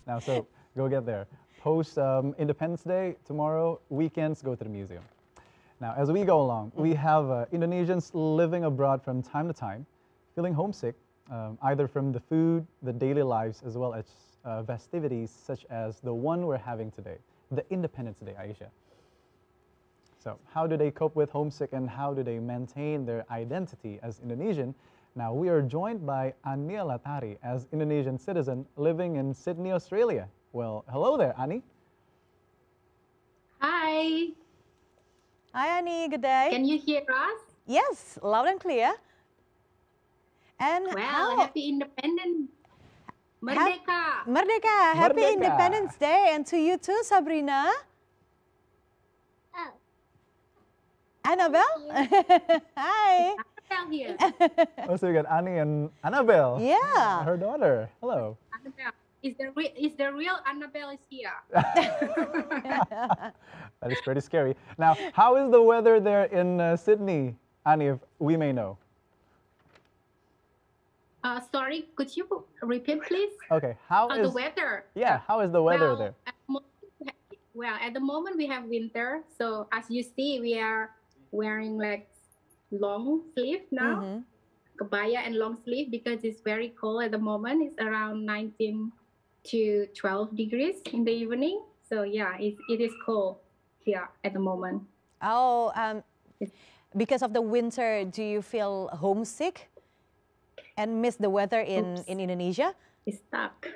Now, so go get there. Post Independence Day, tomorrow, weekends, go to the museum. Now, as we go along, we have Indonesians living abroad from time to time, feeling homesick, either from the food, the daily lives, as well as festivities such as the one we're having today, the Independence Day, Aisha. So how do they cope with homesick and how do they maintain their identity as Indonesian? Now, we are joined by ANIELA TARI as Indonesian citizen living in Sydney, Australia. Well, hello there, Ani. Hi. Hi, Ani. Good day. Can you hear us? Yes, loud and clear. And well, happy Independence. Merdeka. Merdeka. Happy Merdeka. Independence Day. And to you too, Sabrina. Oh. Annabelle. Hi. Annabelle here. Oh, so we got Ani and Annabelle. Yeah. Her daughter. Hello. Annabelle. Is the real Annabelle is here? That is pretty scary. Now, how is the weather there in Sydney, Ani, if we may know? Sorry, could you repeat, please? Okay, how is the weather? Yeah, how is the weather there? At the moment we have winter, so as you see, we are wearing like long sleeve now, kebaya and long sleeve because it's very cold at the moment. It's around 19 to 12 degrees in the evening. So yeah, it is cold here at the moment. Oh, because of the winter, do you feel homesick and miss the weather in Indonesia? It's stuck.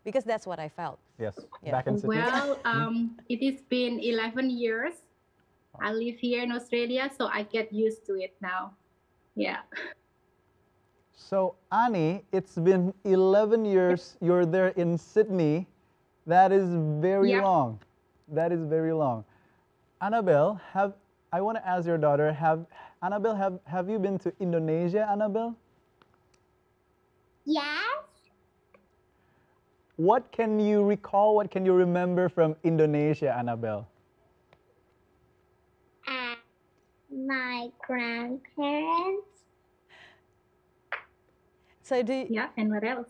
Because that's what I felt. Yes, Yeah. back in Sydney. Well, it has been 11 years. I live here in Australia, so I get used to it now. Yeah. So, Ani, it's been 11 years you're there in Sydney. That is very long. That is very long. Annabelle, I want to ask your daughter, Annabelle, have you been to Indonesia, Annabelle? Yes. What can you recall, what can you remember from Indonesia, Annabelle? My grandparents. So and what else?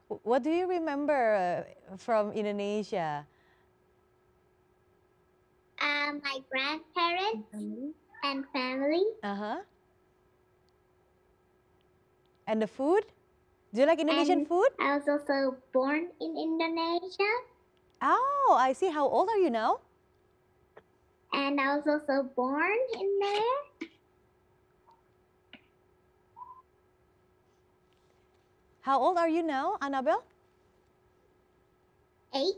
What do you remember from Indonesia? My grandparents and family. And the food? Do you like Indonesian food? I was also born in Indonesia. Oh, I see. How old are you now? And I was also born in there. How old are you now, Annabelle? 8.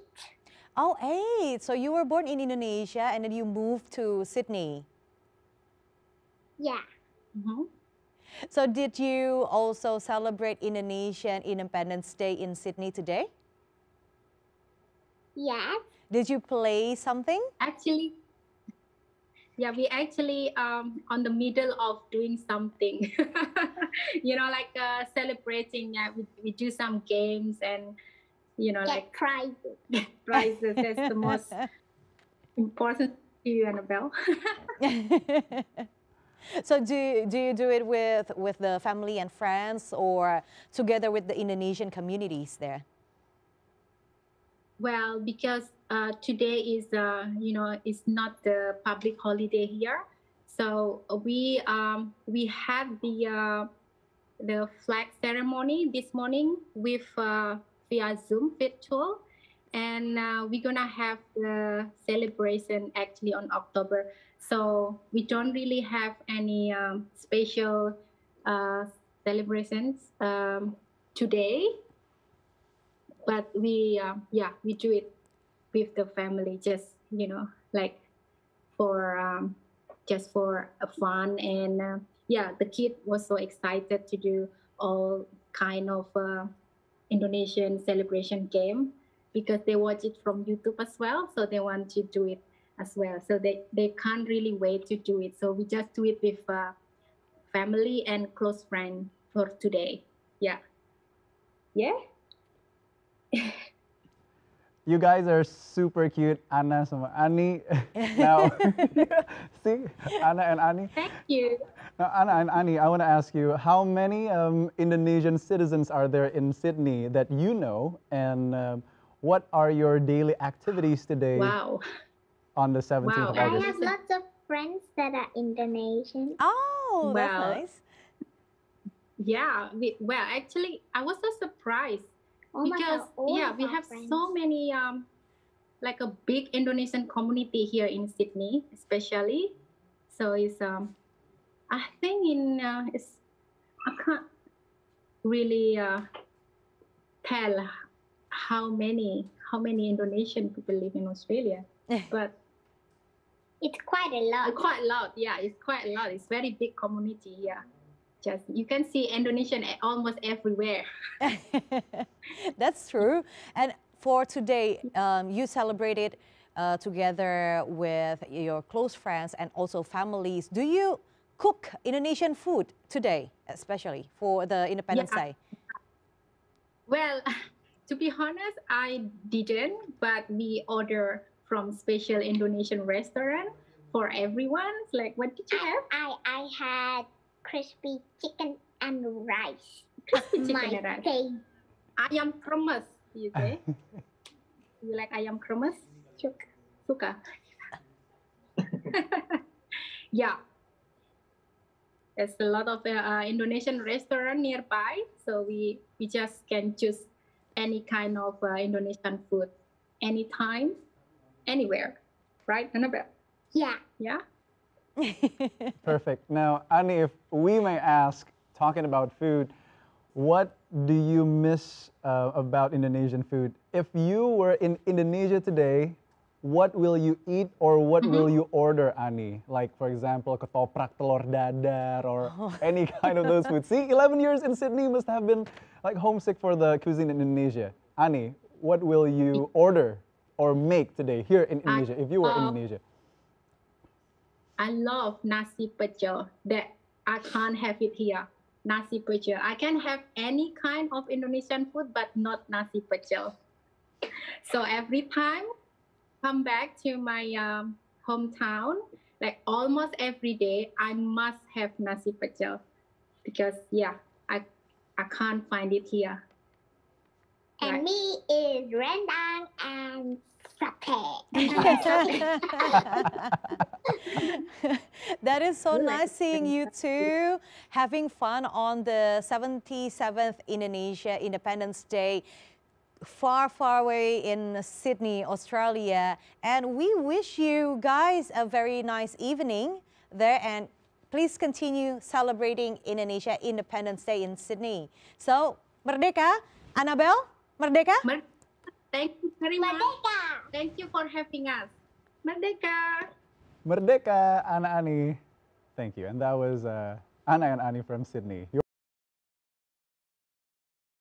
Oh, 8. So you were born in Indonesia and then you moved to Sydney. Yeah. So did you also celebrate Indonesian Independence Day in Sydney today? Yes. Did you play something? Actually, yeah, we actually on the middle of doing something. You know, like celebrating. Yeah, we do some games and Get prizes. Prizes. That's the most important to you, Annabelle. So do you do it with the family and friends or together with the Indonesian communities there? Well, because today is it's not the public holiday here, so we had the flag ceremony this morning with via Zoom virtual, and we're gonna have the celebration actually on October. So we don't really have any special celebrations today. But we do it with the family, just like for just for fun, and the kid was so excited to do all kind of Indonesian celebration game because they watch it from YouTube as well, so they want to do it as well. So they can't really wait to do it. So we just do it with family and close friend for today. Yeah. You guys are super cute, Anna and Ani. Now, See, Anna and Ani. Thank you. Now, Anna and Ani, I want to ask you, how many Indonesian citizens are there in Sydney that you know, and what are your daily activities today Wow. on the 17th Wow. of I August? have lots of friends that are Indonesian. Oh, that's Well, nice. Yeah. Well, actually, I was so surprised Almost because all yeah, of we our have friends. so many like a big Indonesian community here in Sydney, especially. So it's I think in it's I can't really tell how many Indonesian people live in Australia, but It's quite a lot. quite a lot. Yeah, it's quite a lot. It's very big community. Yeah, just you can see Indonesian almost everywhere. That's true. And for today, you celebrated together with your close friends and also families. Do you cook Indonesian food today, especially for the Independence Yeah. Day? Well, to be honest, I didn't, but we order from special Indonesian restaurant for everyone. Like, what did you have? I had crispy chicken and rice. Crispy chicken My and rice. favorite. Ayam kremes, you say? You like ayam kremes? Suka. Yeah. There's a lot of Indonesian restaurant nearby, so we just can choose any kind of Indonesian food, anytime, anywhere, right, Annabelle? Yeah. Yeah. Perfect. Now, Ani, if we may ask, talking about food, what do you miss about Indonesian food? If you were in Indonesia today, what will you eat or what will you order, Ani? Like, for example, ketoprak telur dadar or any kind of those foods. See, 11 years in Sydney must have been like homesick for the cuisine in Indonesia. Ani, what will you order or make today here in Indonesia if you were in Indonesia? I love nasi pecel. That I can't have it here. Nasi pecel. I can have any kind of Indonesian food, but not nasi pecel. So every time come back to my hometown, like almost every day, I must have nasi pecel because yeah, I can't find it here. And Right. me is rendang and satay. That is so You like nice seeing you two having fun on the 77th Indonesia Independence Day, far, far away in Sydney, Australia. And we wish you guys a very nice evening there, and please continue celebrating Indonesia Independence Day in Sydney. So, Merdeka, Annabelle, Merdeka? Thank you very much. Merdeka! Thank you for having us. Merdeka! Merdeka, Anna Ani. Thank you. And that was Anna and Ani from Sydney.